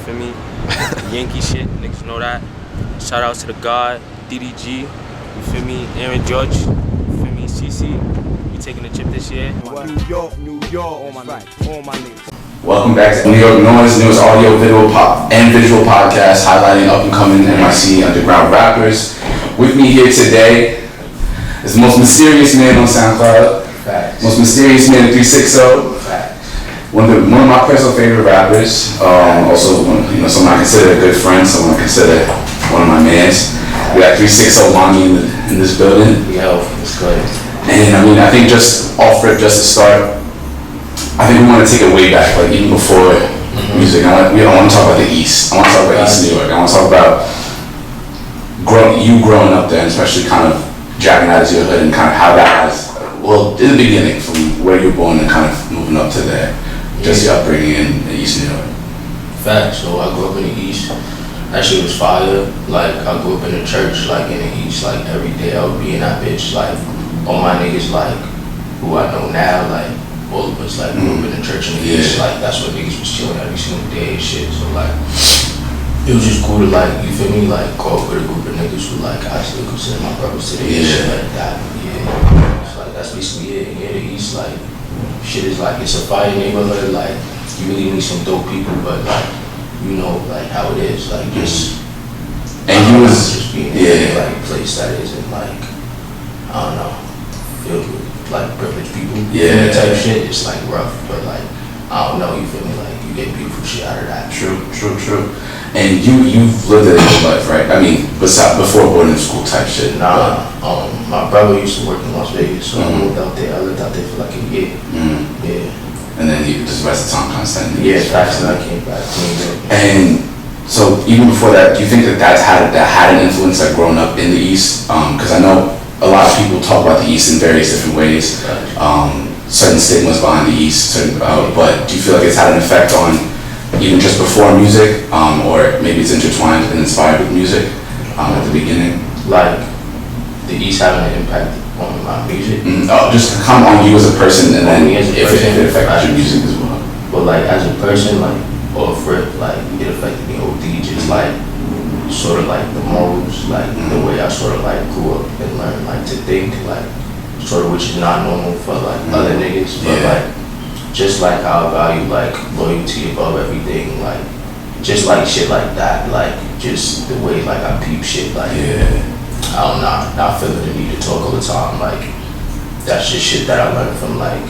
feel me? Yankee shit, niggas know that. Shout out to the God, DDG, you feel me? Aaron Judge, you feel me? CC, we taking the chip this year. New York, all my niggas. Welcome back to New York Noise, newest audio, video, pop, and visual podcast highlighting up-and-coming NYC underground rappers. With me here today is the most mysterious man on SoundCloud, Facts. most mysterious man at 360. Facts. One of my personal favorite rappers. Also, someone I consider a good friend, someone I consider one of my mans. We got 360 Lanii in this building. Yo, it's good. And I think just off rip, just to start, I think we want to take it way back, like even before music. We don't want to talk about the East. I want to talk about East New York. I want to talk about you growing up there, and especially kind of jabbing out as your hood and kind of how that has, well, in the beginning, from where you were born and kind of moving up to there, just your upbringing in East New York. Facts. So I grew up in the East. That shit was fire. Like, I grew up in the church, like in the East. Like, every day I would be in that bitch. Like, all my niggas, like, who I know now, like, all of us, like, grew up in the church in the East. Like, that's what niggas was chilling every single day and shit. So, like, it was just cool to, like, you feel me? Like, grow up with a group of niggas who, like, I still consider my brothers today and shit like that. Yeah. It's like, that's basically it. Yeah, the East, like, shit is like, it's a fire neighborhood. Like, you really meet some dope people, but, like, you know, like, how it is. Like, just, and he was just being in like, place that isn't, like, I don't know, filled with, like, privileged people. Yeah. Type shit, it's, like, rough, but, like, I don't know, you feel me? Like, you get beautiful shit out of that. True. And you've lived it in your life, right? I mean, before boarding school type shit. Nah, my brother used to work in Las Vegas, so I moved out there. I lived out there for like a year. Yeah. And then you just the rest of the time kind of staying in the Yeah, East. facts, and I came back to New York. And so even before that, do you think that had an influence, like growing up in the East? Because I know a lot of people talk about the East in various different ways. Certain stigmas behind the East, but do you feel like it's had an effect on even just before music, or maybe it's intertwined and inspired with music at the beginning? Like, the East having an impact on my music. Just come on you as a person, and then as a if person, it affected your music as well. But like, as a person, like, off rip, like, it affected me OD, just like, sort of like the morals, like, the way I sort of like grew up and learned like to think, like, sort of, which is not normal for like other niggas, but like, just like how I value like loyalty above everything, like, just like shit like that, like, just the way like I peep shit, like, I'm not feeling the need to talk all the time, like, that's just shit that I learned from like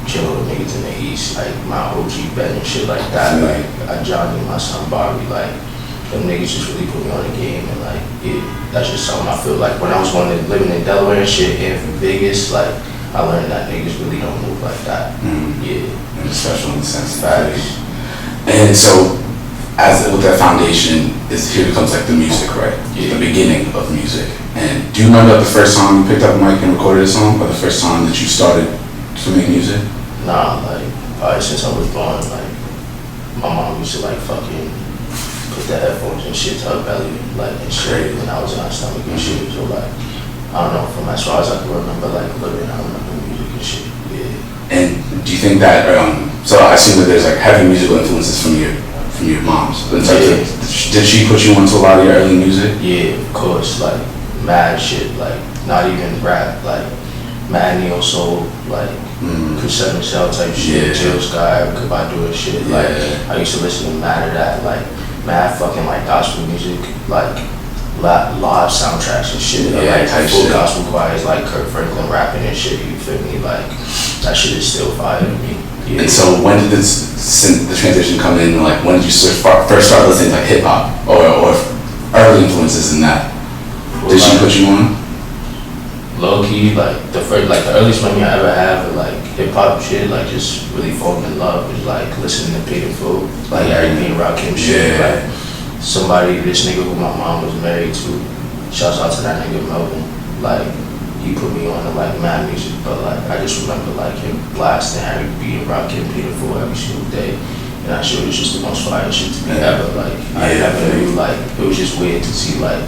chilling with niggas in the East, like my OG Ben and shit like that, like Johnny, my son Bobby, like, them niggas just really put me on the game, and like, that's just something I feel like when I was living in Delaware and shit, and from Vegas, like, I learned that niggas really don't move like that. Yeah. And especially in the sense of Facts. And so, with that foundation, here comes like the music, right? The beginning of music. And do you remember the first time you picked up a mic and recorded a song, or the first time that you started to make music? Nah, like, probably since I was born, like, my mom used to like fucking put the headphones and shit to her belly, like, and shit, when I was in her stomach and shit. So like, I don't know, from as far as I can remember, like, living, I remember music and shit. Yeah. And do you think that? So I assume that there's like heavy musical influences from your moms. In terms of, did she put you onto a lot of your early music? Yeah, of course, like, mad shit, like, not even rap, like, mad neo soul, like, Cassette Michelle type shit, Jill Sky, Kabadu and shit, like, I used to listen to mad of that, like, mad fucking, like, gospel music, like, live soundtracks and shit, like, full gospel choirs, like, Kirk Franklin rapping and shit, you feel me, like, that shit is still fire to me. Yeah. And so when did the transition come in, like, when did you first start listening to like hip-hop, or early influences in that? Did she put you on? Low key, like, the earliest memory I ever had with like hip hop shit, like, just really falling in love was like listening to Pig and Food, like everything Rakim shit, like, this nigga who my mom was married to, shouts out to that nigga Melvin, like, he put me on to like mad music, but like, I just remember like him blasting Harry B and Rakim, Pig and Food every single day, and that shit was just the most fire shit to me ever, like, I never knew, like, it was just weird to see like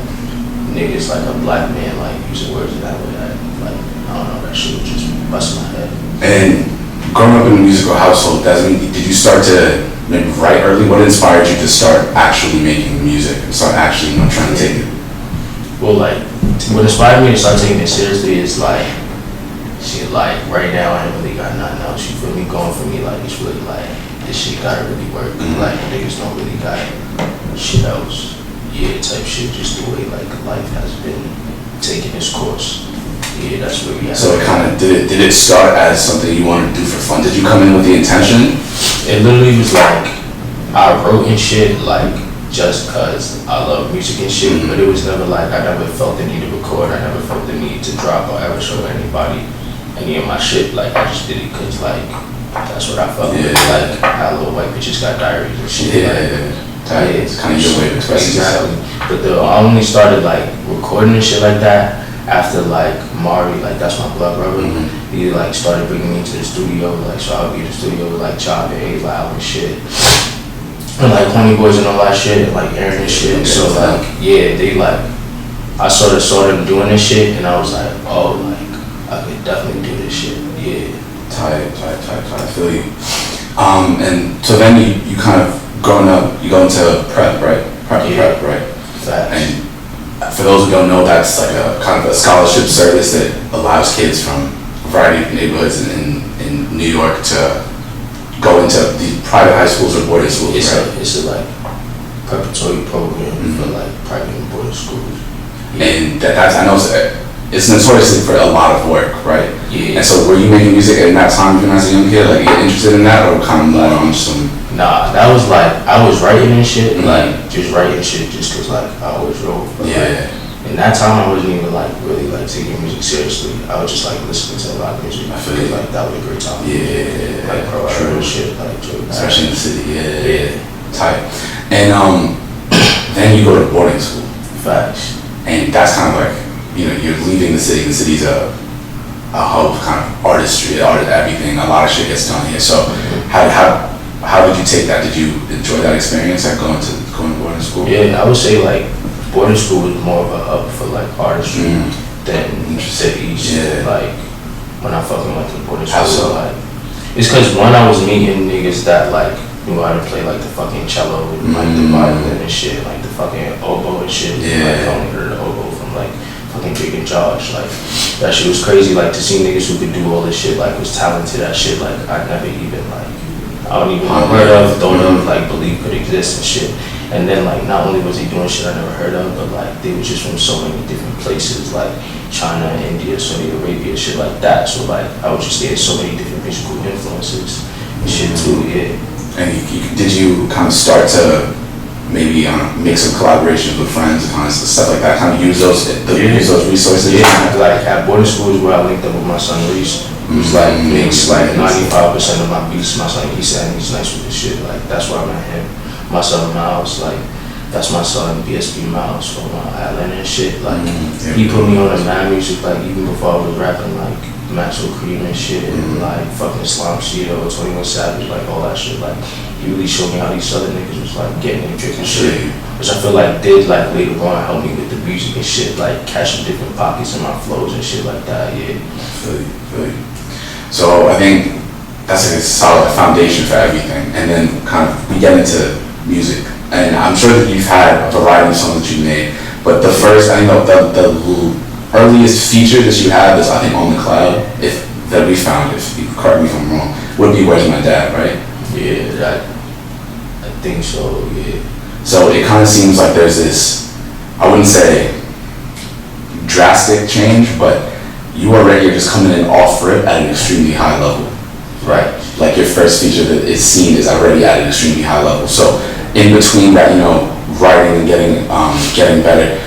niggas, like a black man, like using words in that way. Like, I don't know, that shit would just bust my head. And growing up in a musical household, did you start to maybe write early? What inspired you to start actually making music and start actually, trying to take it? Well, like, what inspired me to start taking it seriously is like, shit, like, right now I ain't really got nothing else, you feel me, going for me, like, it's really like, this shit gotta really work, like, niggas don't really got shit else, type shit, just the way, like, life has been taking its course. That's where we at. So it kind of, did it start as something you wanted to do for fun? Did you come in with the intention? It literally was like, I wrote and shit, like, just cause I love music and shit, but it was never like, I never felt the need to record, I never felt the need to drop or ever show anybody any of my shit. Like, I just did it cause, like, that's what I felt. Like, how little white bitches got diaries and shit. It's kind of your way of expressing yourself. But I only started, like, recording and shit like that after, like, Mari, like, that's my blood brother. He, like, started bringing me to the studio, like, so I would be in the studio with, like, Chop and A-Loud and shit. And, like, Honey Boys and all that shit, and, like, Aaron and shit. So, like, they, like, I sort of saw them doing this shit, and I was like, oh, like, I could definitely do this shit, Tight, I feel you. And so then you kind of, growing up, you go into prep, right? Prep, right? Facts. And for those who don't know, that's like a kind of a scholarship service that allows kids from a variety of neighborhoods in New York to go into these private high schools or boarding schools, right? It's a like preparatory program for like private and boarding schools. And that's, I know it's notoriously for a lot of work, right? And so were you making music in that time when I was a young kid? Like, you interested in that, or kind of more on some? Nah, that was like, I was writing and shit, like, just writing shit just cause like, I always wrote. But like, in that time, I wasn't even like, really like taking music seriously. I was just like listening to a lot of music. I feel like that was a great time. Like, bro, I wrote shit, like, especially in the city, tight. And then you go to boarding school. Facts. And that's kind of like, you're leaving the city. The city's a hub of kind of artistry, everything. A lot of shit gets done here. So how did you take that? Did you enjoy that experience, like going to boarding school? I would say like boarding school was more of a hub for like artistry than cities. Like when I fucking went to boarding school, like it's cause one, I was meeting niggas that like knew how to play like the fucking cello and like the violin and shit, like the fucking oboe and shit. Like I only heard the oboe from like fucking Big and Josh. Like that shit was crazy. Like to see niggas who could do all this shit, like was talented at shit. Like I never even like. I don't even heard of, thought of, like, believe could exist and shit. And then, like, not only was he doing shit I never heard of, but, like, they were just from so many different places, like China, India, Saudi Arabia, shit like that. So, like, I was just getting so many different musical influences and shit, too, And did you kind of start to maybe make some collaborations with friends and kind of stuff like that, kind of use those resources? Like, at boarding school is where I linked up with my son, Reese. Who's like makes like 95% of my beats. My son, he said he's nice with this shit. Like that's where I met him. My son Miles, like that's my son BSB Miles from Atlanta and shit. Like he put me on the mad music like even before I was rapping like Maxwell Cream and shit and like fucking Slime Cedo, 21 Savage, like all that shit. Like he really showed me how these other niggas was like getting in trick and shit, which I feel like did like later on help me with the music and shit, like catching different pockets in my flows and shit like that. Feel you. So I think that's a solid foundation for everything. And then kind of we get into music. And I'm sure that you've had a variety of songs that you made. But the first, I know the earliest feature that you have is I think On the Cloud, that we found, if you correct me if I'm wrong, would be Where's My Dad, right? I think so, So it kind of seems like there's this, I wouldn't say drastic change, but you already are just coming in off rip at an extremely high level, right? Like your first feature that is seen is already at an extremely high level. So in between that, writing and getting better,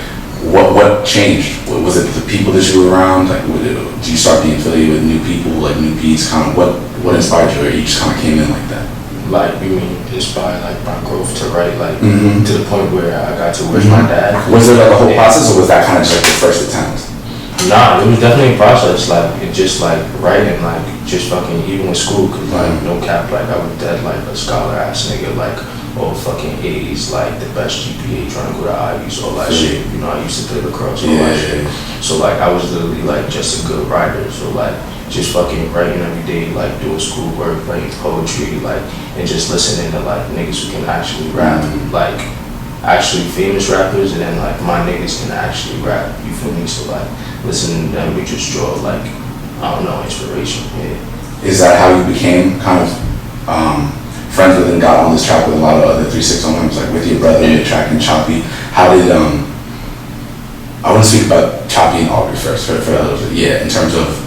what changed? Was it the people that you were around? Like, did you start being affiliated with new people, like new beats? Kind of what inspired you, or you just kind of came in like that? Like, you mean inspired like my growth to write, like to the point where I got to Where's My Dad? Was there like a whole process, or was that kind of just like the first attempt? Nah, it was definitely a process, like, it just, like, writing, like, just fucking, even with school, cause, like, no cap, like, I was dead, like, a scholar-ass nigga, like, all fucking A's, like the best GPA, trying to go to Ivy's, all that shit. You know, I used to play lacrosse, all that shit. So like I was literally like just a good writer. So like just fucking writing every day, like doing schoolwork, writing poetry, like, and just listening to like niggas who can actually rap, like actually famous rappers, and then like my niggas can actually rap. You feel me? So like listening to them, we just draw like, I don't know, inspiration. Yeah. Is that how you became kind of friends with and got on this track with a lot of other 360 members, like with your brother, your track and Choppy? How did I want to speak about Choppy and Aubrey first for a little bit. Yeah, in terms of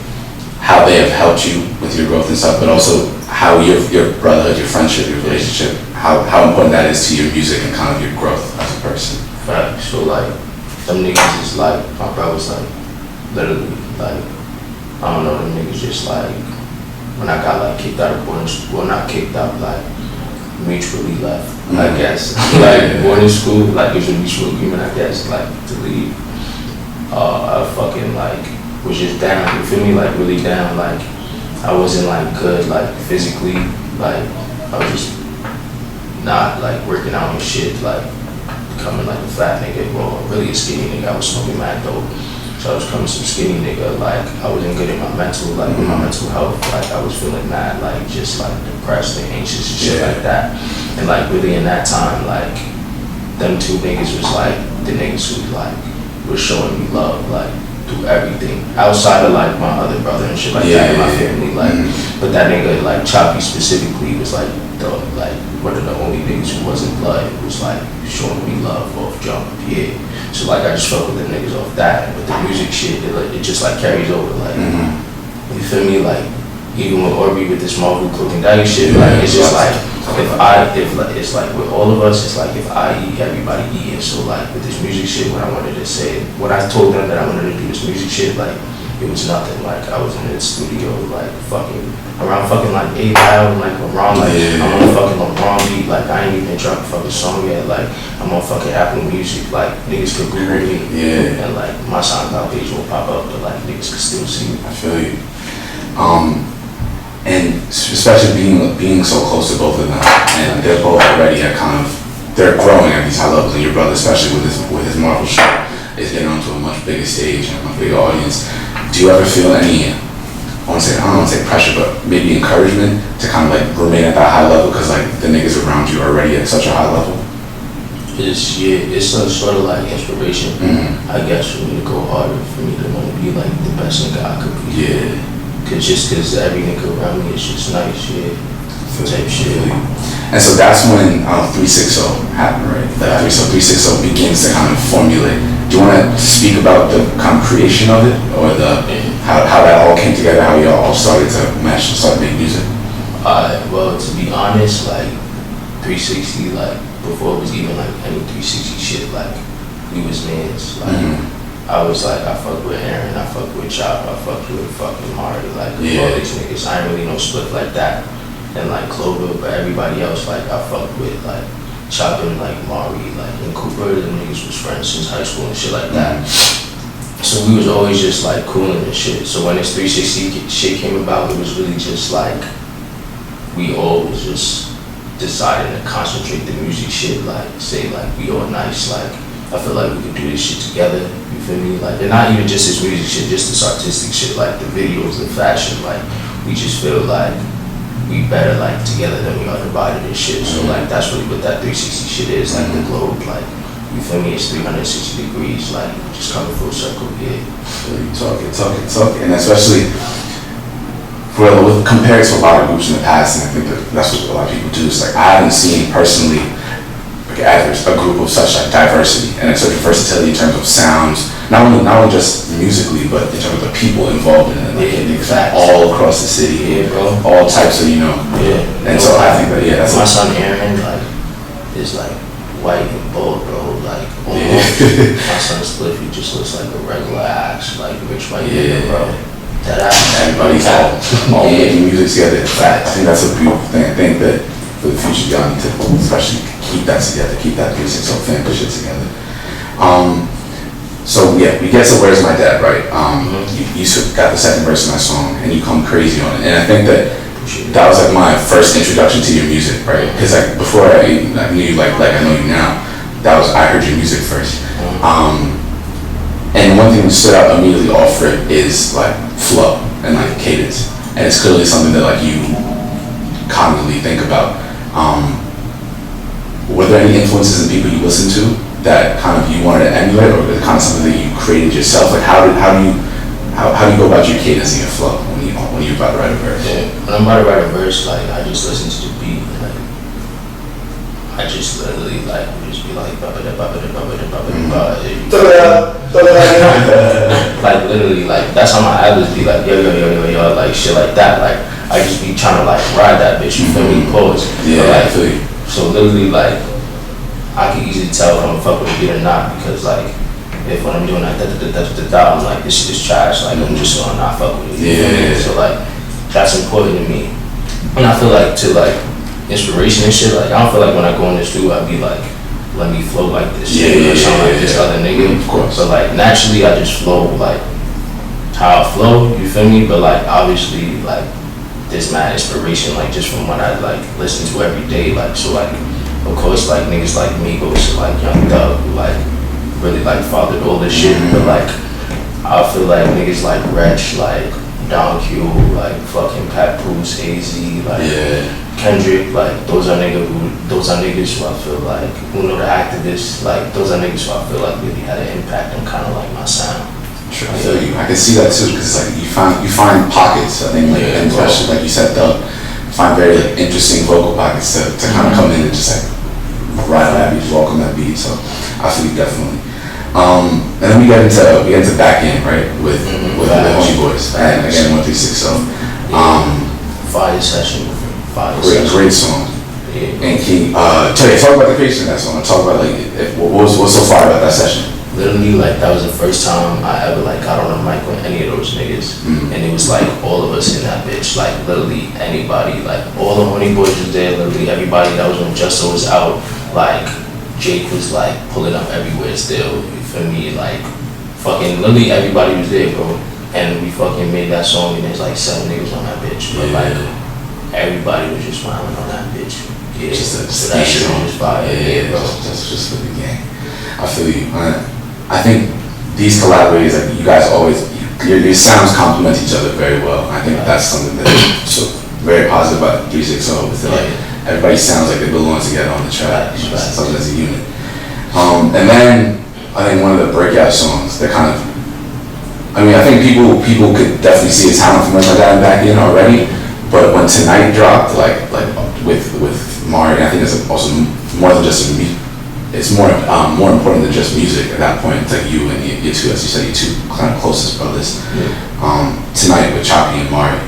how they have helped you with your growth and stuff, but also how your brotherhood, your friendship, your relationship, how important that is to your music and kind of your growth as a person. Right. So like them niggas is like, my brother's like literally like, I don't know, them niggas just like, when I got like kicked out of boarding school, well not kicked out, like mutually left, I guess. Like boarding school, like there's a mutual agreement, I guess, like to leave. I fucking like was just down, you feel me? Like really down, like I wasn't like good, like physically, like I was just not like working out and shit, like becoming like a fat nigga, well really a skinny nigga. I was smoking mad dope. So I was becoming some skinny nigga, like I wasn't good in my mental, like with my mental health, like I was feeling mad, like just like depressed and anxious and shit like that. And like really in that time, like them two niggas was like the niggas who like was showing me love, like through everything outside of like my other brother and shit like that in my family, like. But that nigga like Choppy specifically was like the like one of the only niggas who wasn't blood, was like showing me love off jump, yeah. So like I just fuck with the niggas off that, but the music shit, it just like carries over, like you feel me, like even with Aubrey with this Marvel cooking diet shit, like it's just like if it's like with all of us, it's like if I eat, everybody eating. So like with this music shit, what I wanted to say, when I told them that I wanted to do this music shit, like it was nothing. Like I was in the studio, like fucking around fucking like 8 hours, like LeBron, like I'm on a fucking LeBron beat, like I ain't even dropped a fucking song yet, like I'm on fucking Apple Music, like niggas could Google me, and like my SoundCloud page won't pop up, but like niggas could still see me. I feel you. And especially being so close to both of them, and they're both already at kind of, they're growing at these high levels, and your brother, especially with his Marvel show, is getting onto a much bigger stage and a much bigger audience. Do you ever feel any, I don't want to say pressure, but maybe encouragement to kind of like remain at that high level, because like the niggas around you are already at such a high level? It's some sort of like inspiration, I guess, for me to go harder, for me to want to be like the best nigga I could be. Yeah. Cause every nigga around me is just nice, type shit. And so that's when 360 happened, right? Like, so 360 begins to kind of formulate. Do you want to speak about the kind of creation of it, or how that all came together, how you all started to mesh and start making music? Well, to be honest, like 360, like before it was even like any 360 shit, like we was mans, like. I was like, I fucked with Aaron, I fucked with Chop, I fucked with fucking Mari, like all these niggas. I ain't really no split like that. And like Clover, but everybody else, like I fucked with like Chop and like Mari, like and Cooper, the niggas was friends since high school and shit like that. So we was always just like cooling and shit. So when this 360 shit came about, it was really just like, we all was just deciding to concentrate the music shit, like say like we all nice, like I feel like we could do this shit together, you feel me? Like, and not even just this music shit, just this artistic shit, like the videos, the fashion, like, we just feel like we better, like, together than we are divided and shit. So, like, that's really what that 360 shit is, like, the globe, like, you feel me? It's 360 degrees, like, just coming full circle, yeah. Talking, and especially compared to a lot of groups in the past, and I think that's what a lot of people do, is like, I haven't seen personally a group of such like diversity and such a versatility in terms of sounds, not only just musically, but in terms of the people involved in it, like all across the city, bro, all types of, and so I think that that's my son Aaron, like, is like white and bald, bro, like my son Spliffy just looks like a regular ass, like rich white nigga, bro. That everybody's all making music together. I think that's a beautiful thing. I think that for the future, y'all need to especially keep that together, keep that music so family shit together. So yeah, we get to Where's My Dad, right? You got the second verse in that song, and you come crazy on it. And I think that that was like my first introduction to your music, right? Because like before I knew you like I know you now, I heard your music first. And one thing that stood out immediately off rip is like flow and like cadence, and it's clearly something that like you constantly think about. Were there any influences in people you listened to that kind of you wanted to emulate, or kind of something that you created yourself? Like how do you go about your cadence and your flow when you're about to write a verse? Yeah, when I'm about to write a verse, like I just listen to the beat, like I just literally like just be like like literally like that's how my ad-libs be like yo like shit like that. Like I just be trying to like ride that bitch, you feel me? Pause. Yeah, but, like, I feel you. So literally like I can easily tell if I'm fucking with a beat or not, because like if when I'm doing that I'm like this shit is trash, like I'm just gonna not fuck with it. Yeah. So like that's important to me. And I feel like to like inspiration and shit, like I don't feel like when I go in the studio I'd be like, let me flow like this shit or something like this other nigga. Of course. But like naturally I just flow like how I flow, you feel me? But like obviously like there's mad inspiration like just from what I like listen to every day. Like so like of course like niggas like Migos, like Young Thug, who like really like fathered all this shit. But like I feel like niggas like Wretch, like Don Q, like fucking Pat Bruce, AZ, like Kendrick, like those are niggas who I feel like who know the activists, like those are niggas who I feel like really had an impact on kind of like my sound. Sure, I feel you. I can see that too, because it's like you find pockets. I think like and especially like you said, Doug, find very like interesting vocal pockets to kind of come in and just like ride on that beat, walk on that beat. So I feel you definitely. And then we get into back end, right, with the Homie Boys, and again 136. So Fire Session. Great song. Yeah. And can you, talk about the creation of that song. Talk about like what's so far about that session. Literally, like that was the first time I ever like got on a mic with any of those niggas, and it was like all of us in that bitch, like literally anybody, like all the Honey Boys was there, literally everybody that was when Justo was out, like Jake was like pulling up everywhere still, you feel me, like fucking literally everybody was there, bro, and we fucking made that song, and there's like 7 niggas on that bitch, but like everybody was just smiling on that bitch. Yeah, Just so that shit was fire. Yeah, bro. Just for the gang. I feel you. I think these collaborators, like you guys always, your sounds complement each other very well. I think that's something that's so very positive about 360. Like everybody sounds like they belong together on the track. Something as a unit. And then I think one of the breakout songs that kind of, I mean, I think people could definitely see a talent from like that back in already. But when Tonight dropped, like with Mari, I think it's also more than just a it's more important than just music at that point. It's like you and your two, as you said, your two kind of closest brothers. Tonight with Choppy and Mari.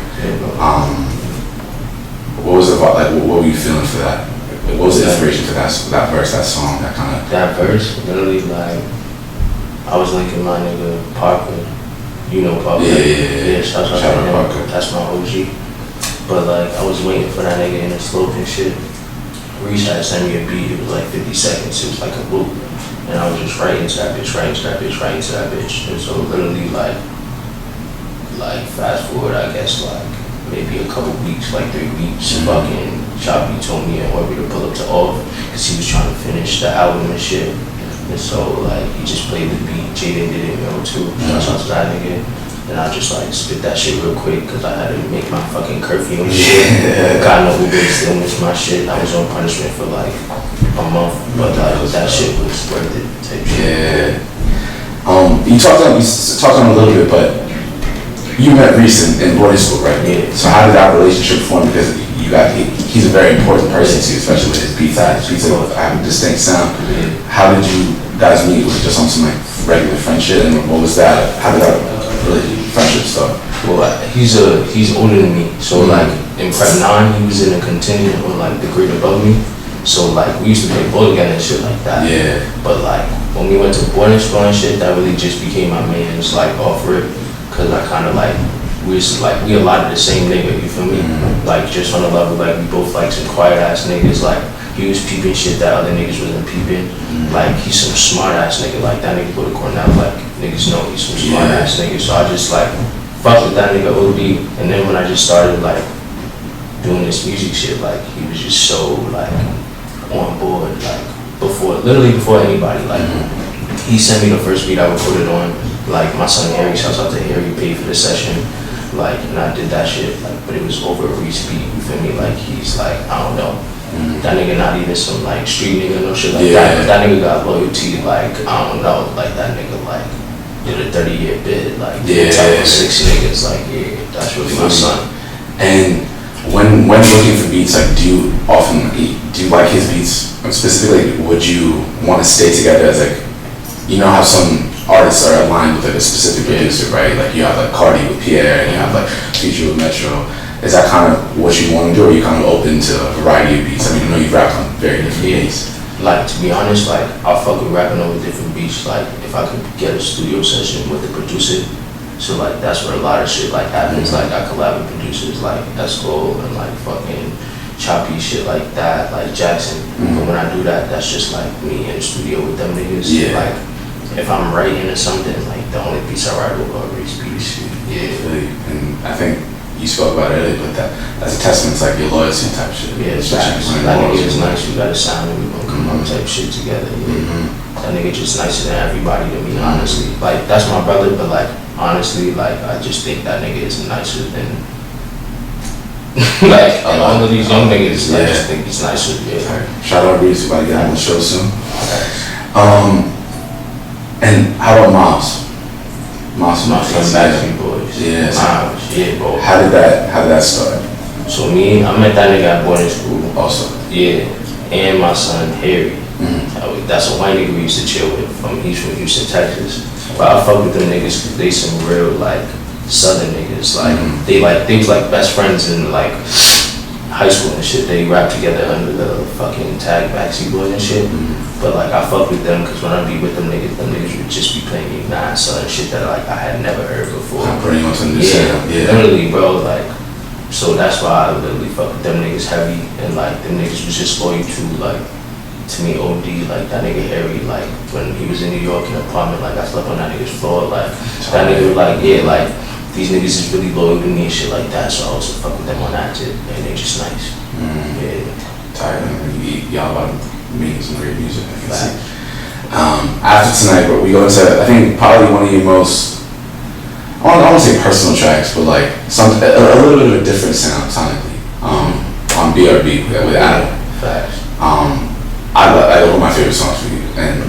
What was the like? What were you feeling for that? What was the inspiration for that verse, that song, that kind of? That verse, literally, like I was linking my nigga Parker. You know Parker. Yeah. Shout out to Parker. That's my OG. But like I was waiting for that nigga in the slope and shit. Reese had to send me a beat, it was like 50 seconds, it was like a loop. And I was just writing to that bitch. And so literally like fast forward, I guess like maybe a couple weeks, like 3 weeks, fucking Choppy told me and wanted me to pull up to off, cause he was trying to finish the album and shit. And so like he just played the beat, Jaden did it, too. Shout out to that nigga. And I just like spit that shit real quick because I had to make my fucking curfew and shit. God knows who really still missed my shit. I was on punishment for like a month, but that shit was worth it. Type shit. You talked on a little bit, but you met Reese in boarding school, right? Yeah. So how did that relationship form? Because he's a very important person to you, especially with his pizza. His pizza have a distinct sound. Yeah. How did you guys meet? Was it just on some like regular friendship? And what was that? How did that really friendship stuff? Well, he's older than me, so like in prep 9 he was in a contingent on like the grade above me, so like we used to play ball together and shit like that. Yeah. But like when we went to boarding school and shit, that really just became my man's like off rip, cause I kind of like we a lot of the same nigga, you feel me? Like just on the level like we both like some quiet ass niggas, like he was peeping shit that other niggas wasn't peeping. Like he's some smart ass nigga, like that nigga go to Cornell, like niggas know he's some smart ass nigga. So I just like fucked with that nigga OD, and then when I just started like doing this music shit, like he was just so like on board, like literally before anybody. Like he sent me the first beat I recorded on. Like my son Harry, shouts out to Harry, paid for the session. Like, and I did that shit, like, but it was over a Reese beat, you feel me? Like, he's like, I don't know. That nigga not even some, like, street nigga, no shit like that. But that nigga got loyalty, like, I don't know. Like, that nigga, like, did a 30-year bid, like, type of 6 niggas, like, yeah, that's really my son. And when looking for beats, like, do you like his beats? Specifically, would you want to stay together as, like, you know how some artists are aligned with like a specific producer, right? Like you have like Cardi with Pierre, and you have like Future with Metro. Is that kind of what you want to do, or are you kind of open to a variety of beats? I mean, I know you've rapped on very different beats. Like, to be honest, like, I'll fuck with rapping over different beats, like, if I could get a studio session with the producer. So, like, that's where a lot of shit, like, happens. Like, I collab with producers, like, Esco and, like, fucking choppy shit like that, like Jackson. But when I do that, that's just, like, me in the studio with them niggas. Like, if I'm writing or something, like, the only beats I write will always be this shit. And I think you spoke about it earlier, but that's a testament to, like, your loyalty type shit. That nigga is nice, we got a sound and we gonna come up type shit together. That nigga just nicer than everybody to me, honestly. Like, that's my brother, but, like, honestly, like, I just think that nigga is nicer than, like, a lot of these young niggas, I just think he's nicer. Shout out Reese, about to get on the show soon. And how about Miles? Miles from Backstreet Boys. Yeah, bro. How did that start? So I met that nigga at boarding school. Also. Yeah, and my son Harry. That's a white nigga we used to chill with. He's from Houston, Texas. But I fuck with them niggas because they some real like Southern niggas. Like they was like best friends in like high school and shit. They rap together under the fucking tag Backstreet Boys and shit. But like I fuck with them because when I be with them niggas would just be playing me Son shit that like I had never heard before. Pretty much understand. Literally, bro. Like, so that's why I literally fuck with them niggas heavy, and like them niggas was just loyal to like to me OD. Like that nigga Harry, like when he was in New York in an apartment, like I slept on that nigga's floor. Like that nigga was like like these niggas is really loyal to me and shit like that. So I also fuck with them on that shit, and they just nice. Tired of y'all about making some great music. I can see. After tonight, but we go into I think probably one of your most I won't say personal tracks, but like a little bit of a different sound sonically. On BRB with Adam. I love one of my favorite songs for you, and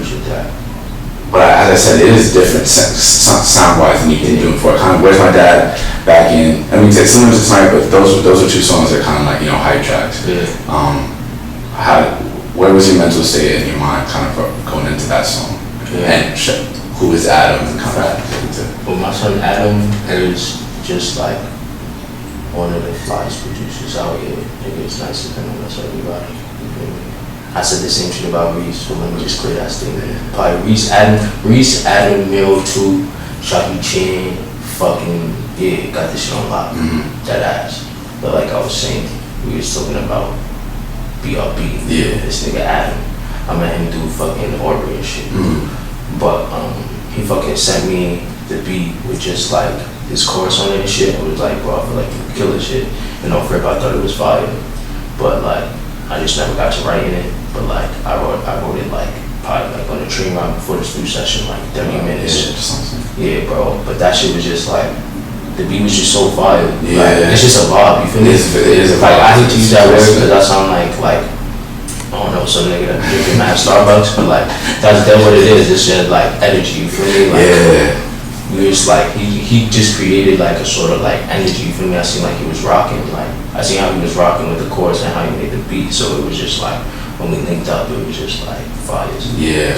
but as I said, it is different sound wise than you've been doing before. Kind of Where's My Dad back in. I mean, it's similar to Tonight, but those are two songs that are kind of like hype tracks. Where was your mental state in your mind kind of going into that song? And who is Adam and kind of well, my son Adam is just like one of the flyest producers out here. Nigga is nicer than almost everybody. I said the same shit about Reese, so let me just clear that statement. Probably Reese, Adam, Mill, too, Chucky Chin, fucking, got this shit on lock. That ass. But like I was saying, we was talking about BRB. This nigga Adam. I met him through fucking Aubrey and shit. But he fucking sent me the beat with just like his chorus on it and shit. It was like, bro, I feel like you could kill this shit. And off rip, I thought it was fire. But like, I just never got to writing it. But like, I wrote it like probably like on the train ride before the studio session, like 30 minutes. Bro. But that shit was just like, the beat was just so fire. Like, it's just a vibe, you feel me? It is a vibe. Like, I hate to use that word because I sound like, I don't know, some nigga that drinking mad Starbucks, but like, that's what it is. It's just like energy, you feel me? Like, we was like, he just created like a sort of like energy, you feel me? I seen like he was rocking, like, I seen how he was rocking with the chorus and how he made the beat, so it was just like, when we linked up, it was just like fire. It's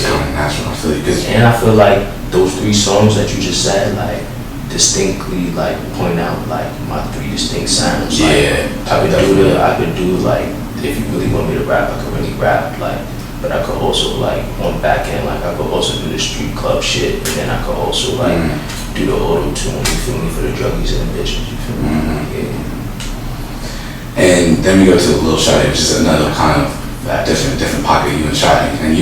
kind of natural, I feel you. And I feel like those 3 songs that you just said, like, distinctly like point out like my 3 distinct sounds. Like, I could do like, if you really want me to rap, I could really rap, like, but I could also like on back end, like I could also do the street club shit, and then I could also like do the auto-tune, you feel me, for the druggies and the bitches, you feel me? And then we go to Lil Shotty, which is another kind of different pocket, you and Choppy. And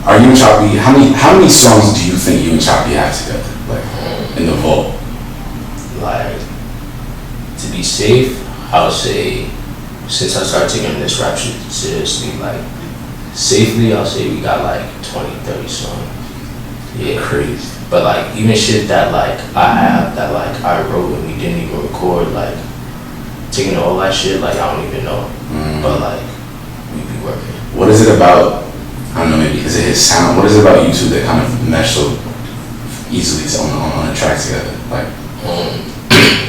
are you and Choppy, how many songs do you think you and Choppy have together? Like in the vault? Like, to be safe, I would say since I started taking this rap shit seriously, like safely, I'll say we got like 20, 30 songs. Yeah, Crazy. but like even shit that like I have that like I wrote and we didn't even record, like taking all that shit, like I don't even know. But like we be working. What is it about, I don't know, maybe is it his sound? What is it about you two that kind of mesh so easily on a track together? Like,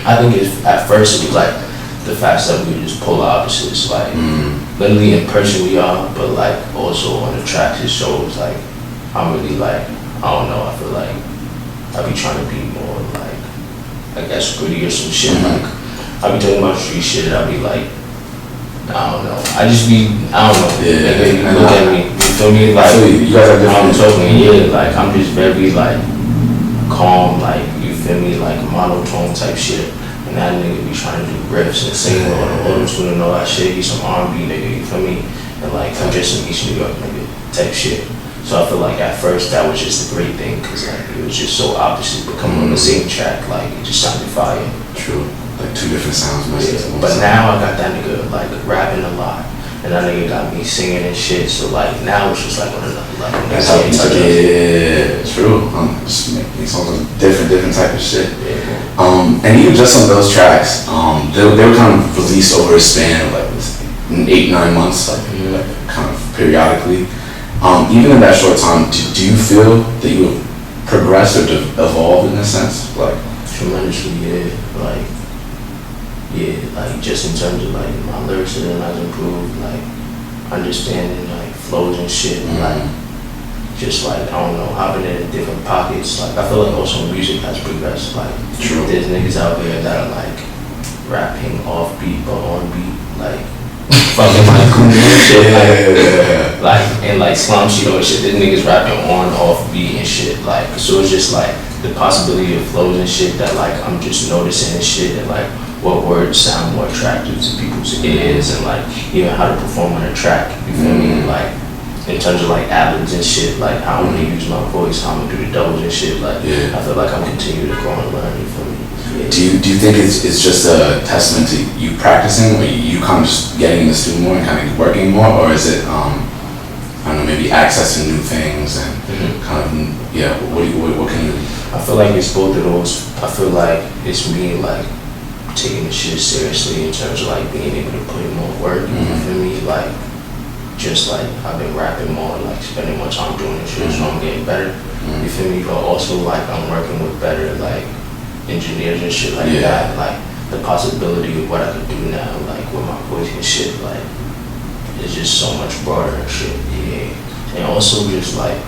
I think at first it was like the fact that we would just pull opposites, like literally in person we are, but like also on the tracks it shows like I'm really like, I don't know, I feel like I be trying to be more like, I guess gritty or some shit. Like I be talking about street shit, I be like, I don't know, I just be, I don't know. Yeah, like, you look at me, you feel me? Like you guys are I'm different. talking, yeah, like I'm just very like calm, like you feel me, like monotone type shit. And that nigga be trying to do riffs and sing on the auto-tune and all that shit. He's some R&B nigga, you feel me? And like I'm just some East New York nigga type shit. So I feel like at first that was just a great thing, cause like it was just so opposite, but coming on the same track, like it just sounded fire. True. Like two different sounds. Yeah. But now I got that nigga like rapping a lot, and that nigga got me singing and shit. So like now it's just like on another level. That's how you touch it. Yeah, true. Just making songs with different type of shit. Yeah. And even just on those tracks, they were kind of released over a span of like 8-9 months, like kind of periodically. Even in that short time, do you feel that you have progressed or evolved in a sense? Like tremendously, yeah. Like just in terms of like my lyricism has improved, like understanding like flows and shit, like just like I don't know, hopping in different pockets. Like I feel like also music has progressed. Like True. There's niggas out there that are like rapping off beat but on beat, like fucking like cool and shit, like and like slum shit or shit. There's niggas rapping on off beat and shit. Like so it's just like the possibility of flows and shit that like I'm just noticing and shit, and like what words sound more attractive to people's ears, and like even how to perform on a track. You feel me? Like in terms of like ad-libs and shit, like how I'm gonna use my voice, how I'm gonna do the doubles and shit. Like I feel like I'm continuing to grow and learn. You feel me? Yeah. Do you think it's just a testament to you practicing, or you kind of just getting in the studio more and kind of working more, or is it I don't know, maybe accessing new things and kind of what can you? I feel like it's both of those. I feel like it's me like taking the shit seriously in terms of like being able to put in more work. You feel me? Like just like I've been rapping more, like spending more time doing this shit, so I'm getting better. You feel me? But also like I'm working with better like engineers and shit like that. Like the possibility of what I could do now, like with my voice and shit, like it's just so much broader and shit. Yeah. And also just like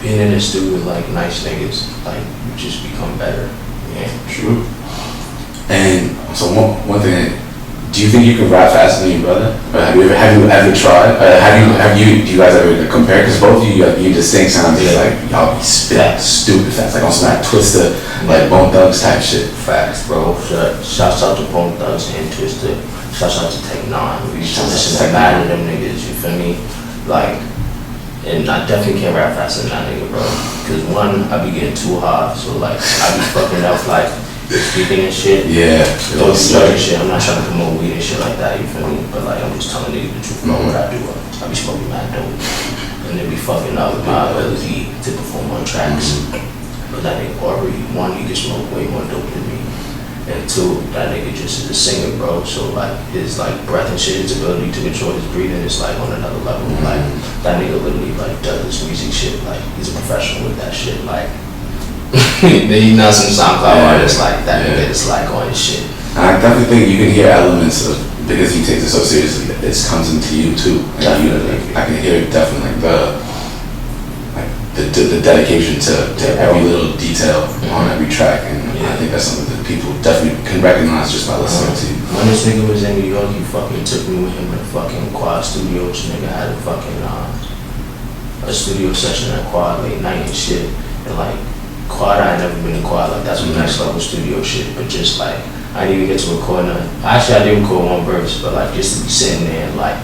being in the studio with like nice niggas, like you just become better. Yeah. True. And so one thing, do you think you can rap faster than your brother? Or have you ever tried? Do you guys ever compare? Because both of you, you distinct sounds like y'all be spit stupid fast, like on some like Twister, like Bone Thugs type shit. Facts, bro. Shouts out to Bone Thugs and Twister. Shouts out to Tech 9. We used to listen to mad of them niggas. You feel me? Like, and I definitely can't rap faster than that nigga, bro. Cause one, I be getting too hard, so like I be fucking up like speaking and shit. Yeah. Don't be judging shit. I'm not trying to promote weed and shit like that, you feel me? But like I'm just telling niggas the truth about what I do. I be smoking mad dope. And they be fucking up with my ability to perform on tracks. But that nigga already, one, he can smoke way more dope than me. And two, that nigga just is a singer, bro. So like his like breath and shit, his ability to control his breathing is like on another level. Like that nigga literally like does his music shit. Like he's a professional with that shit. Like he's not some SoundCloud artist like that nigga is like on his shit. And I definitely think you can hear elements of, because he takes it so seriously, it comes into you too. Like, I can hear definitely like the dedication to every little detail on every track, and I think that's something that people definitely can recognize just by listening to you. When this nigga was in New York, he fucking took me with him to fucking Quad Studios. Nigga had a fucking a studio session at Quad late night and shit. And like Quad, I had never been in Quad. Like that's some next level studio shit. But just like I didn't even get to record none. Actually, I did record one verse, but like just to be sitting there and like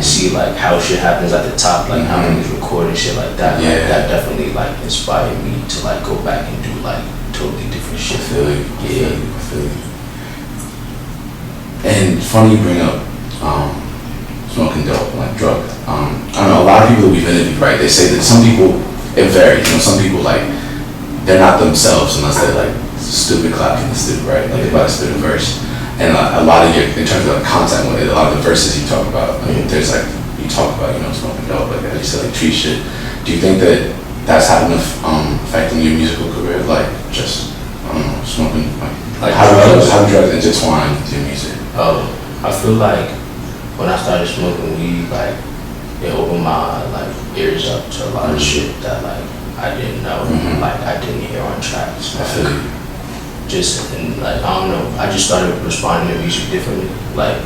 see like how shit happens at the top, like how niggas record and shit like that. Like, that definitely like inspired me to like go back and do like totally different shit. I feel you. Yeah. I feel you. And funny you bring up smoking dope, like drug. I don't know, a lot of people that we've interviewed, right, they say that some people, it varies, you know, some people like, they're not themselves unless they're like stupid clapping the stupid, right? Like they're about to spit a verse. And a lot of your, in terms of like content, a lot of the verses you talk about, I mean, there's like, you talk about, you know, smoking dope, like you said, like tree shit. Do you think that that's had enough effect on your musical career? Like just, I don't know, smoking, like how do drugs intertwine with your music? I feel like when I started smoking weed, like it opened my like ears up to a lot of shit that like I didn't know, like I didn't hear on tracks. I feel you. Just and like I don't know, I just started responding to music differently. Like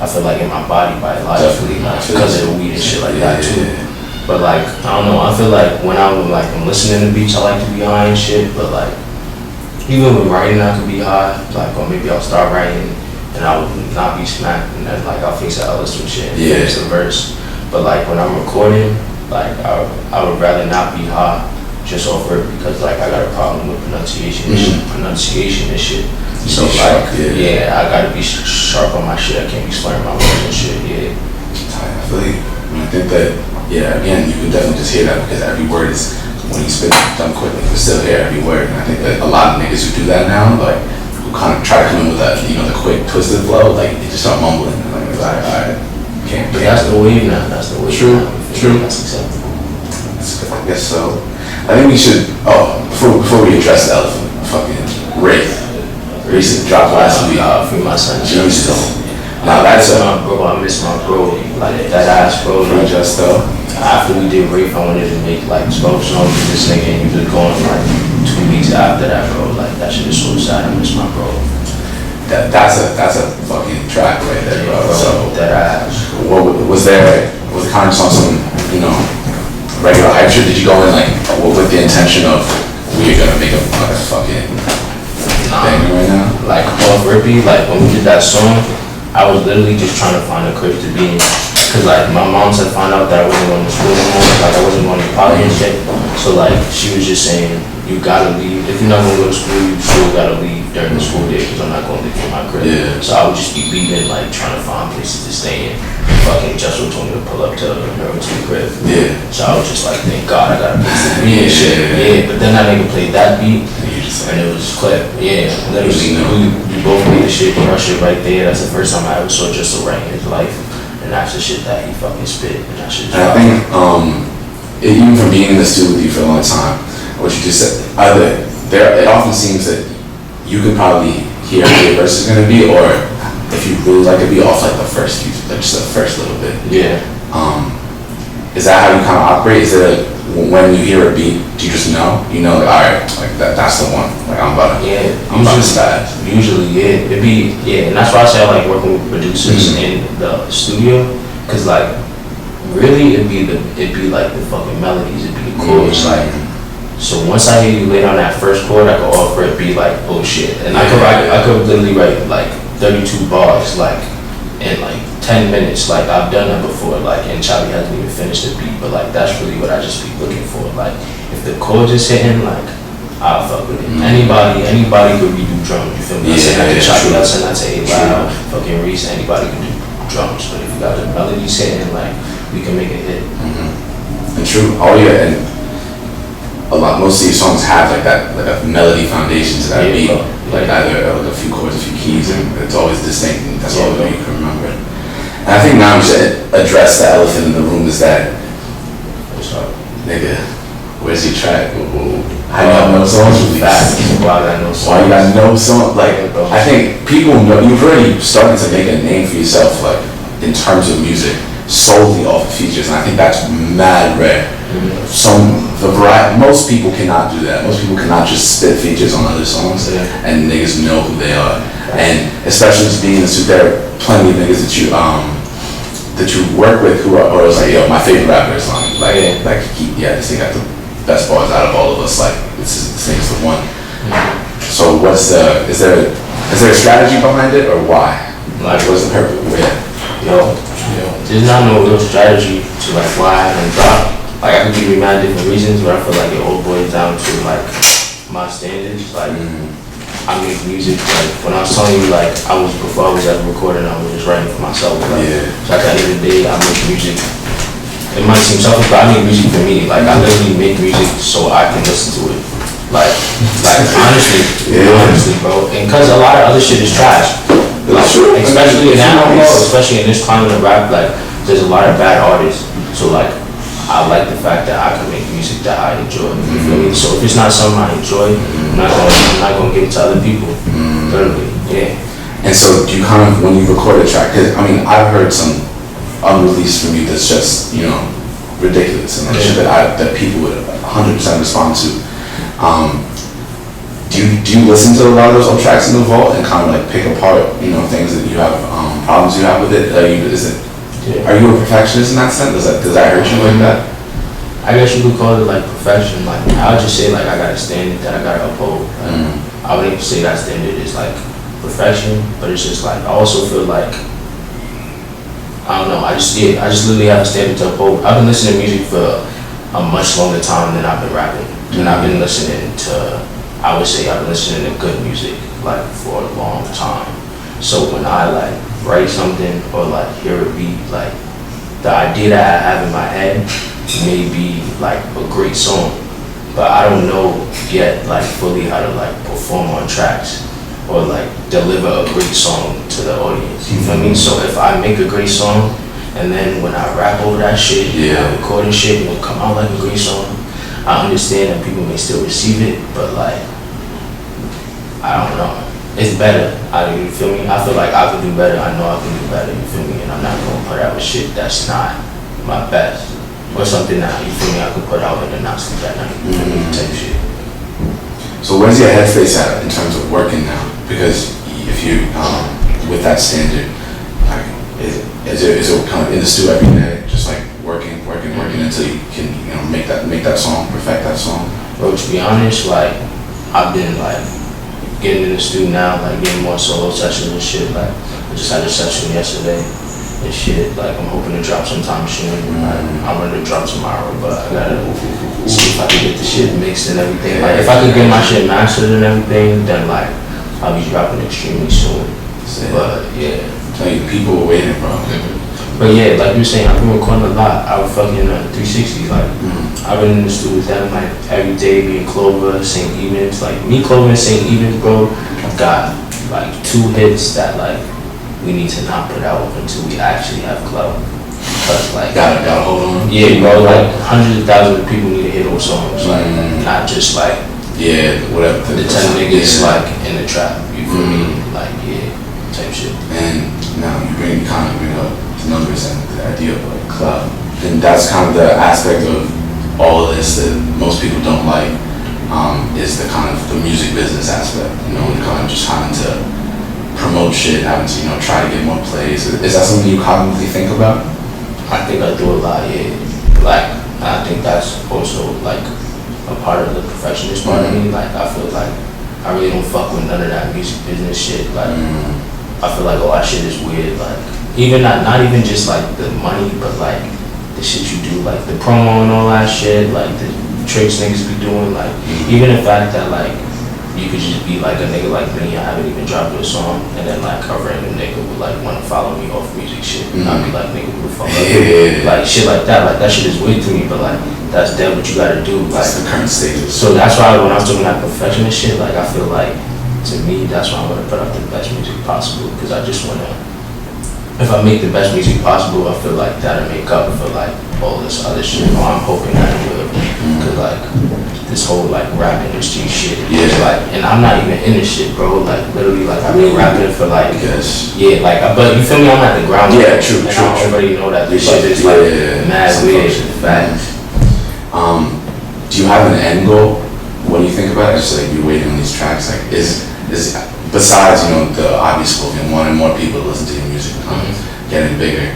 I feel like in my body biologically, like because of the weed and shit like that too. But like I don't know, I feel like when I'm listening to beats, I like to be high and shit. But like even with writing, I could be high. Like or maybe I'll start writing and I would not be smacked, and then like I'll face out some shit and finish the verse. But like when I'm recording, like I would rather not be high. Just off it because like I got a problem with pronunciation and shit. So like I gotta be sharp on my shit. I can't be slurring my words and shit. Yeah. I feel you. I think that again you can definitely just hear that because every word is when you spit done quickly, you can still hear every word. And I think that a lot of niggas who do that now, like who kind of try to come in with that, you know, the quick twisted flow, like they just start mumbling. And like I can't. But that's the wave now. That's the wave. True. That's acceptable. I guess so. I think we should, before we address the elephant, fucking Wraith. Recent drop last week. Free my son. Justo. Now that's my bro, I miss my bro. Like that ass bro. Free Justo. After we did Wraith, I wanted to make like 12 songs with this nigga and he was going like 2 weeks after that, bro. Like that shit is so sad. I miss my bro. That's a fucking track right there, bro. So that ass. What was there, was it kind of just on some, you know, regular hype shit? Did you go in like with the intention of we're gonna make a fucking thing right now? Like off Rippy, like when we did that song, I was literally just trying to find a crib to be in. Cause like my mom had found out that I wasn't going to school anymore, like I wasn't going to poly and shit. So like she was just saying, you gotta leave. If you're not gonna go to school, you still gotta leave during the school day because I'm not going to leave my crib. Yeah. So I would just be leaving, like trying to find places to stay in. Fucking Joshua told me to pull up to the crib. Yeah. So I was just like, thank God I got a place to be and shit. Yeah. But then that nigga played that beat and it was clip. Yeah. And then we both made the shit, crush it right there. That's the first time I ever saw Just right in his life. And that's the shit that he fucking spit. And that shit. And I think, even from being in the studio with you for a long time, what you just said, it often seems that you could probably hear what your verse is gonna be, or if you really like it, be off like the first few, like just the first little bit. Yeah. Is that how you kind of operate? Is it like when you hear a beat, do you just know? You know, like, all right, like that's the one. Like I'm about to spaz. Usually, yeah, and that's why I say I like working with producers in the studio, cause like really it'd be like the fucking melodies, it'd be the chords, like. So once I hear you lay down that first chord, I could offer it be like, oh shit, and I could literally write like 32 bars like in like 10 minutes. Like I've done that before, like, and Charlie hasn't even finished the beat, but like that's really what I just be looking for. Like if the chords is hitting, like I'll fuck with it. Anybody could redo drums. You feel me? I said that to Charlie, I said that to A-Loud, fucking Reese. Anybody can do drums, but if you got the melodies hitting, like we can make it hit. And true. And most of these songs have like that, like a melody foundation to that beat, like either like a few chords, a few keys, and it's always distinct. And that's all you can remember. And I think now we should address the elephant in the room. Is that, nigga, where's your track? How you got no songs really fast? Why I got no songs? Why you got no songs? Like I think people know you've already started to make a name for yourself, like in terms of music, solely off of features, and I think that's mad rare. Most people cannot do that. Most people cannot just spit features on other songs and niggas know who they are. And especially just being in the suit, there are plenty of niggas that you work with who are always like, yo, my favorite rapper is Lanii. This thing got the best bars out of all of us. Like this thing's the one. So is there a strategy behind it or why? Like what's the purpose? Yo, there's not no real strategy to like why I haven't dropped. Like I can give you mad different reasons, but I feel like it all boils down to like my standards. Like I make music. Like when I was telling you, like before I was ever recording, I was just writing for myself. Like, so at the end of the day, I make music. It might seem selfish, but I make music for me. Like I literally make music so I can listen to it. Like honestly, bro. And cause a lot of other shit is trash. Like, especially now, bro. Especially in this climate of rap, like there's a lot of bad artists. So like, I like the fact that I can make music that I enjoy. You feel me? So if it's not something I enjoy, I'm not gonna give it to other people. Literally, yeah. And so do you kind of, when you record a track, cause I mean, I've heard some unreleased from you that's just, you know, ridiculous and shit that people would 100% respond to. Do you listen to a lot of those old tracks in the vault and kind of like pick apart, you know, things that you have, problems you have with it? Are you a perfectionist in that sense? Does that hurt you like that? I guess you could call it like perfection. Like I would just say like I got a standard that I gotta uphold. I wouldn't even say that standard is like perfection, but it's just like I also feel like I don't know. I just literally have a standard to uphold. I've been listening to music for a much longer time than I've been rapping, and I've been listening to. I would say I've been listening to good music like for a long time. So when I like write something or like hear a beat, like the idea that I have in my head may be like a great song, but I don't know yet like fully how to like perform on tracks or like deliver a great song to the audience. You feel me? So if I make a great song and then when I rap over that shit, I'm recording shit and it'll come out like a great song, I understand that people may still receive it, but like I don't know. It's better. You feel me? I feel like I can do better. I know I can do better. You feel me? And I'm not gonna put out a shit that's not my best or something that you feel me I could put out and then not sleep at night. You feel me? Type shit. So where's your headspace at in terms of working now? Because if you with that standard, like is it kind of in the stew every day, just like working until you can make that song, perfect that song? Bro, to be honest, like I've been like getting in the studio now, like getting more solo sessions and shit. Like I just had a session yesterday and shit. Like I'm hoping to drop sometime soon. Like, I'm gonna drop tomorrow, but I gotta see if I can get the shit mixed and everything. Like if I can get my shit mastered and everything, then like I'll be dropping extremely soon. But yeah, tell you, people are waiting, bro. But yeah, like you were saying, I've been recording a lot. I was fucking 360. Like I've been in the studio with them like every day, me and Clover, St. Evans. Like me, Clover, and St. Evans, bro, got like 2 hits that like we need to not put out until we actually have clout. Cause like gotta hold on. Yeah, bro, like hundreds of thousands of people need to hear those songs. Like not just like whatever the 10 niggas like in the trap. You feel me? Like type shit. And now you bring up the numbers and the idea of like club, and that's kind of the aspect of all of this that most people don't like, is the kind of the music business aspect, and kind of just having to promote shit, having to try to get more plays. Is that something you cognitively think about? I think I do a lot, yeah. Like I think that's also like a part of the perfectionist part of me. Like I feel like I really don't fuck with none of that music business shit. Like I feel like all that shit is weird. Like even not even just like the money, but like the shit you do, like the promo and all that shit, like the tricks niggas be doing, like even the fact that like you could just be like a nigga like me, I haven't even dropped a song, and then like a random nigga would like want to follow me off music shit, and I'd be like, nigga, who the fuck up? Like shit like that shit is weird to me, but like that's dead what you gotta do. Like that's the current state. So that's why when I was talking about perfectionist shit, like I feel like to me that's why I want to put out the best music possible, because I just want to. If I make the best music possible, I feel like that'll make up for like all this other shit. Or I'm hoping that it will, cause like this whole like rap industry shit is like, and I'm not even in this shit, bro. Like literally, like I've been rapping for like but you feel me? I'm at the ground. True. I already know that this shit is like mad weird. Facts. Do you have an end goal when you think about it? Just like you're waiting on these tracks, like is besides the obvious goal, wanting more people to listen to your music, getting bigger,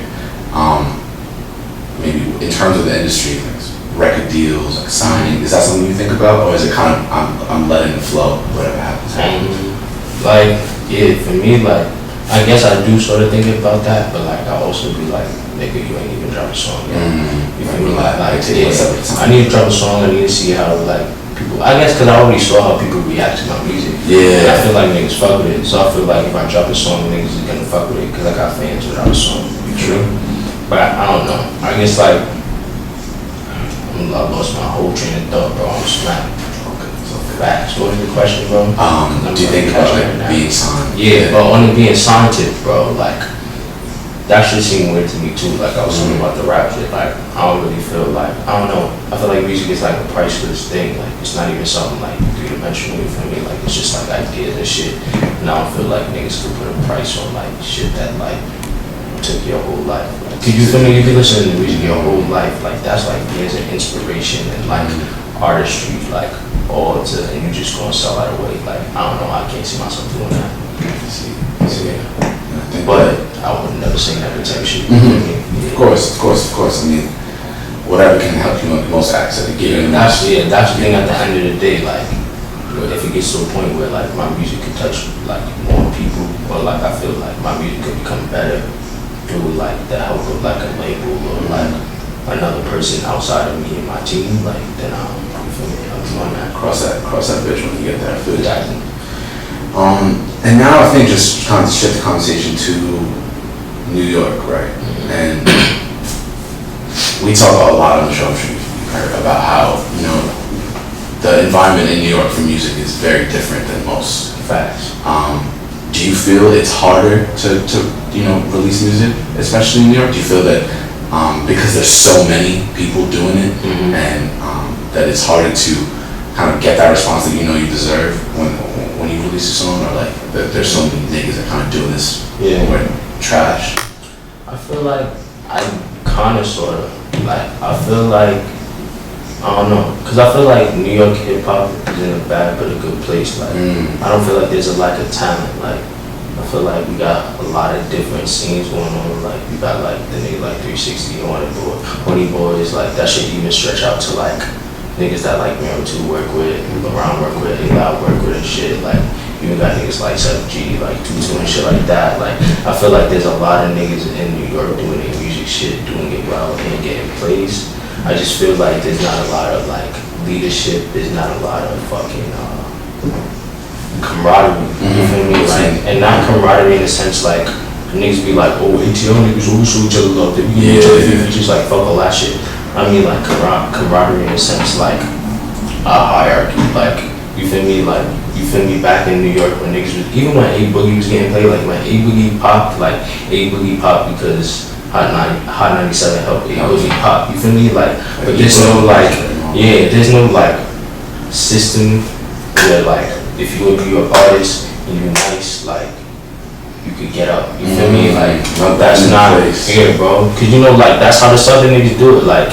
maybe in terms of the industry, like record deals, like signing, is that something you think about, or is it kind of I'm letting it flow, whatever happens? Like for me, like I guess I do sort of think about that, but like I also be like, nigga, you ain't even drop a song yet. You feel me? Like I need to drop a song. I need to see how like people. I guess because I already saw how people react to my music. Yeah. And I feel like niggas fuck with it. So I feel like if I drop a song, niggas is gonna fuck with it because I got fans without a song. True. But I don't know. I guess like I lost my whole train of thought, bro. I'm smacked. Facts. What was the question, bro? Do you think about like being signed? Yeah, bro. Only being signed to, bro. Like that shit seemed weird to me too. Like I was talking about the rap shit. Like I don't really feel like I don't know. I feel like music is like a priceless thing. Like it's not even something like three-dimensional. You feel me? Like it's just like ideas and shit. And I don't feel like niggas could put a price on like shit that like took your whole life. Like, could you feel me? You be listening to music your whole life. Like that's like years of inspiration and like artistry. Like. Or to, and you just gonna sell that away. Like, I don't know, I can't see myself doing that. Yeah. But I would never sing that type of shit. Mm-hmm. Of course. I mean, whatever can help you most acts at the game. That's the thing at the end of the day. Like, if it gets to a point where like my music could touch like more people, or like I feel like my music could become better through like the help of like a label or like another person outside of me and my team, like then I'm on that. Cross that bridge when you get there. Exactly. And now I think just kind of shift the conversation to New York, right? Mm-hmm. And we talk a lot on the show, I'm sure you've heard about how, you know, the environment in New York for music is very different than most. Facts. Do you feel it's harder to you know, release music, especially in New York? Do you feel that because there's so many people doing it, mm-hmm. and that it's harder to kind of get that response that you know you deserve when you release a song, or like there's so many niggas that kind of do this, we're trash? I feel like I kind of sort of like I feel like I don't know, cause I feel like New York hip hop is in a bad but a good place. Like I don't feel like there's a lack of talent. Like I feel like we got a lot of different scenes going on. Like we got like the nigga like 360 on it, or Honey Boys. Like that shit even stretch out to like niggas that like Mero 2 work with, Around work with, A-Loud work with and shit. Like even got niggas like 7G, like Tutu and shit like that. Like I feel like there's a lot of niggas in New York doing their music shit, doing it well and getting plays. I just feel like there's not a lot of like leadership. There's not a lot of fucking camaraderie. You feel me? Like, and not camaraderie in the sense like niggas be like, oh ATL niggas always show each other love. They be each other just like fuck all that shit. I mean like camaraderie in a sense like a hierarchy. Like you feel me? Like you feel me? Back in New York when niggas was, even when A Boogie was getting played, like when A Boogie popped, like A Boogie popped because Hot 97 helped A Boogie pop. You feel me? Like but there's no like there's no like system where like if you would be an artist and you're nice, like you could get up. You feel me? Like that's not bro. Cause you know like that's how the Southern niggas do it. Like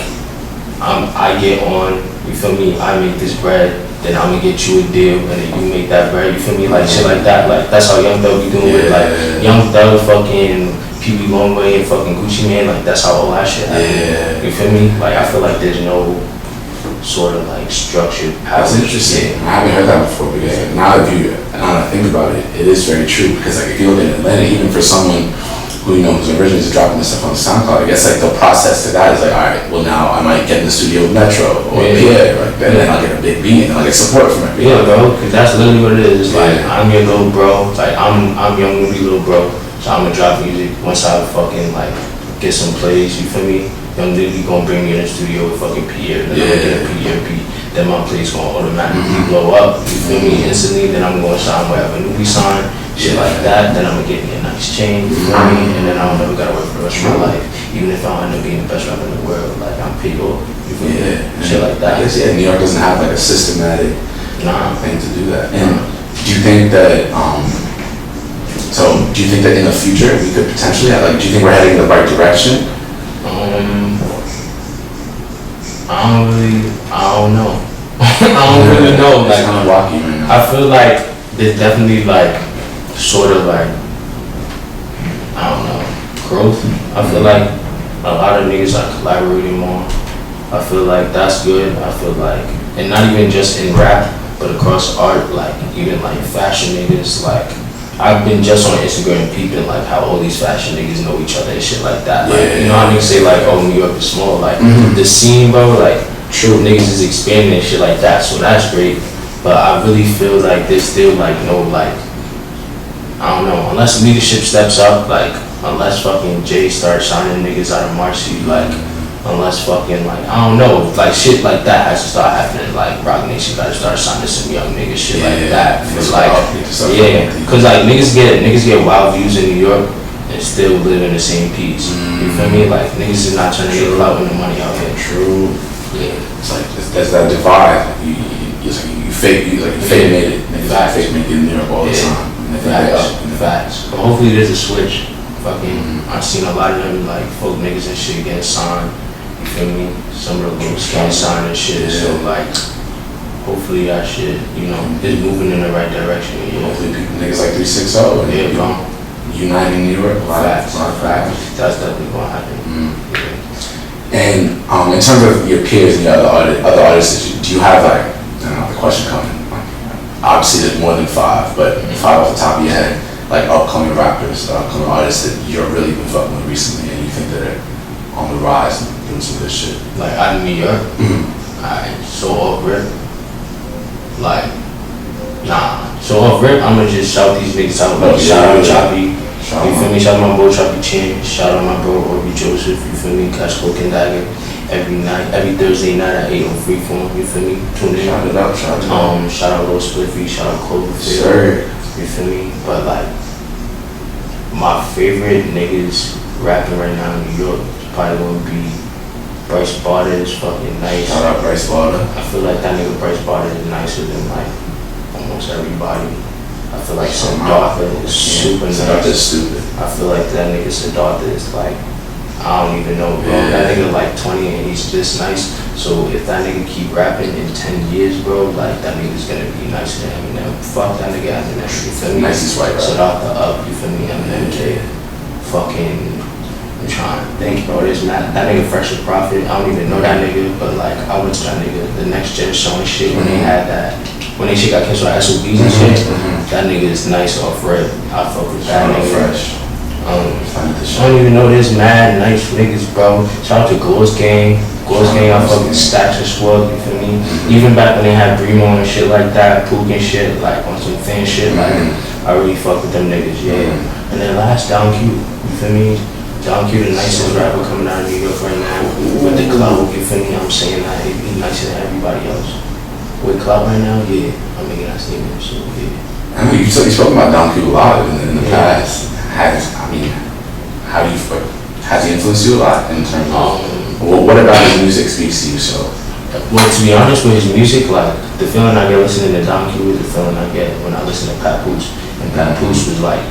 I get on. You feel me? I make this bread, then I'm gonna get you a deal, and then you make that bread. You feel me? Like shit like that. Like that's how Young Thug be doing it. Like Young Thug, fucking Pee Wee Longway, and fucking Gucci Mane. Like that's how all that shit happen. You feel me? Like I feel like there's no sort of like structured power. That's interesting. I haven't heard that before, because now that I think about it, it is very true. Because like if you look at Atlanta, even for someone who you know who's originally just dropping this stuff on SoundCloud, I guess like the process to that is like, all right, well now I might get in the studio with Metro or PA, like then I'll get a big beat and I'll get support from everybody. Yeah, bro, because that's literally what it is. It's like I'm your little bro, like I'm young movie little bro, so I'm gonna drop music once I fucking like get some plays. You feel me? Young Lily gonna bring me in the studio with fucking Pierre, then I'm gonna get a Pierre beat, then my place gonna automatically blow up. You feel me? Instantly, then I'm gonna sign wherever new we sign. Shit like that, then I'm gonna get me a nice chain, you feel me? And then I don't never gotta work for the rest of my life. Even if I end up being the best rapper in the world, like I'm paid off, you feel me? Shit like that. I guess New York doesn't have like a systematic thing to do that. And do you think that, do you think that in the future we could potentially have, like, do you think we're heading in the right direction? I don't know. I don't really know. Like, it's kind of rocky right now. I feel like there's definitely like, sort of like, I don't know, growth. I feel like a lot of niggas are collaborating more. I feel like that's good. I feel like, and not even just in rap, but across art, like even like fashion niggas. Like I've been just on Instagram peeping like how all these fashion niggas know each other and shit like that. Like you know how niggas say like, oh, New York is small. Like the scene, bro. Like True, niggas is expanding and shit like that, so that's great. But I really feel like there's still like no like, I don't know, unless leadership steps up, like unless fucking Jay starts signing niggas out of Marcy, like unless fucking like I don't know, like shit like that has to start happening. Like Rock Nation gotta start signing some young niggas, shit like that. Cause like cause like niggas get wild views in New York and still live in the same peace. You feel me? Like niggas is not turning their clout into money out here. True. Yeah. It's like there's that divide. You fake made it. Niggas fake made it in New York all the time. Facts. But hopefully there's a switch. Fucking, I've seen a lot of them like folk niggas and shit getting signed. You feel me? Some of the groups getting signed and shit. So like, hopefully that shit, you know, is moving in the right direction. Yeah. Hopefully people niggas like 360 and yeah, bro. Uniting New York. Facts. That's definitely gonna happen. Yeah. And in terms of your peers and your other artists, do you have like, I don't know, the question coming, like, obviously there's more than 5, but 5 off the top of your head, like upcoming rappers, upcoming artists that you're really been fucking with recently and you think that they're on the rise and doing some good shit? Like out of New York? Alright, so off rip, like, so off rip, I'ma just shout these niggas out, like shout out Choppy, you feel me, shout out my bro Choppy Chin, shout out my bro Obi Joseph, you feel me, Cash Coke and Dagger, every Thursday night at 8 on Freeform, you feel me, tune in. Shout it out. Shout out Lil Spliffy, shout out Cloverfield, you feel me, but like, my favorite niggas rapping right now in New York is probably gonna be Bryce Barter is fucking nice. Shout out Bryce Barter. I feel like that nigga Bryce Barter is nicer than like almost everybody. I feel like Siddhartha is super nice. Siddhartha is stupid. I feel like that nigga Siddhartha is like, I don't even know, bro. Yeah. That nigga like 20 and he's this nice. So if that nigga keep rapping in 10 years, bro, like that nigga's gonna be nicer than Eminem. Fuck that nigga Eminem, you feel me? Nicest white rapper. Siddhartha up, you feel me? Eminem, fucking, I'm trying to think, bro. There's not, that nigga Fresh and Profit, I don't even know that nigga, but like, I went to that nigga, the Next Gen showing shit when they had that, when they shit got canceled at SOBs and shit, that nigga is nice off rip. I fuck with that nigga. Fresh. I don't even know this mad nice niggas, bro. Shout out to Ghost Gang. Ghost Gang, I fucking stacks and swag, you feel me? Even back when they had Bremo and shit like that, Pook and shit, like on some fan shit, like, I really fuck with them niggas, yeah. And then last, Down Q, you feel me? Down Q, the nicest rapper coming out of New York right now. With the clout, you feel me? I'm saying that he's nicer than everybody else. With clout right now, yeah, I'm making that statement, so yeah. I mean, you spoke about Down Q a lot in the past. How do you feel? Has he influenced you a lot in terms of, what about his music speaks to you so? Well, to be honest with his music, like, the feeling I get listening to Don Q is the feeling I get when I listen to Pat Pooch. And Pat Pooch was like,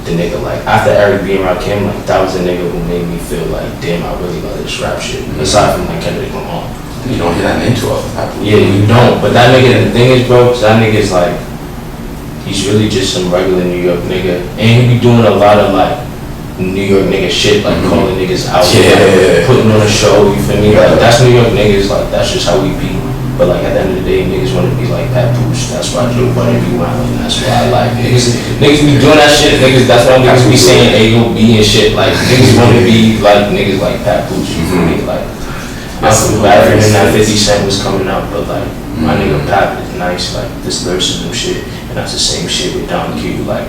the nigga, like, after Eric B. and Rakim, like, that was the nigga who made me feel like, damn, I really love this rap shit. Aside from, like, Kendrick Lamar. You don't hear that name too often, Pat Pooch. Yeah, you don't. But that nigga, the thing is, bro, that nigga's like, he's really just some regular New York nigga. And he be doing a lot of, like, New York nigga shit, like calling niggas out, like, putting on a show, you feel me? Like, that's New York niggas, like, that's just how we be. But, like, at the end of the day, niggas want to be like Pat Pooch. That's why Joe Budden be wildin', that's why I like niggas. Niggas be doing that shit, niggas, that's why niggas be saying A, O, B and shit. Like, niggas want to be like niggas like Pat Pooch, you feel me? Like, I feel bad for him that 50 Cent was coming out, but, like, my nigga Pat is nice, like, this lyricism shit. And that's the same shit with Don Q, like,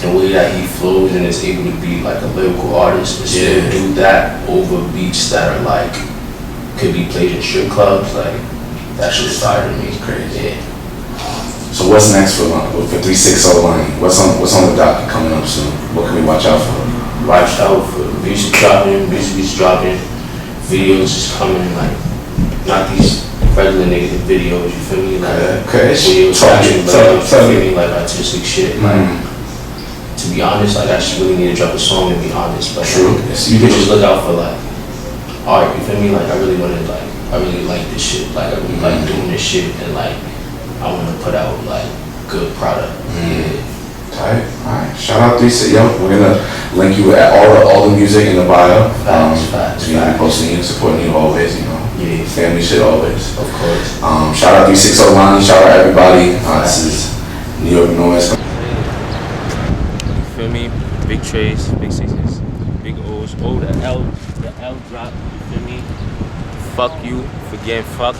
the way that he flows and is able to be like a lyrical artist and still do that over beats that are like could be played in strip clubs, like that shit is fire to me. Crazy. Yeah. So what's next for 360 Lanii? What's on the docket coming up soon? What can we watch out for? Watch out for music dropping, videos is coming, like not these regular negative videos, you feel me? Like videos you feel me, like artistic shit, like to be honest, like I just really need to drop a song to be honest, but true. You could just look out for like art, you feel me? Like I really like this shit, like I really like doing this shit and like I want to put out like good product. Yeah. Alright. Shout out 360, yo. We're gonna link you with all the music in the bio. Facts. We're gonna be posting you, supporting you always, you know. Yeah. Family shit always. Of course. Shout out 360 Lanii, shout out everybody. This is New York Noise. Feel me? Big Trays, big sixes, big O's. Oh, the L drop. You feel me? fuck you for getting fucked.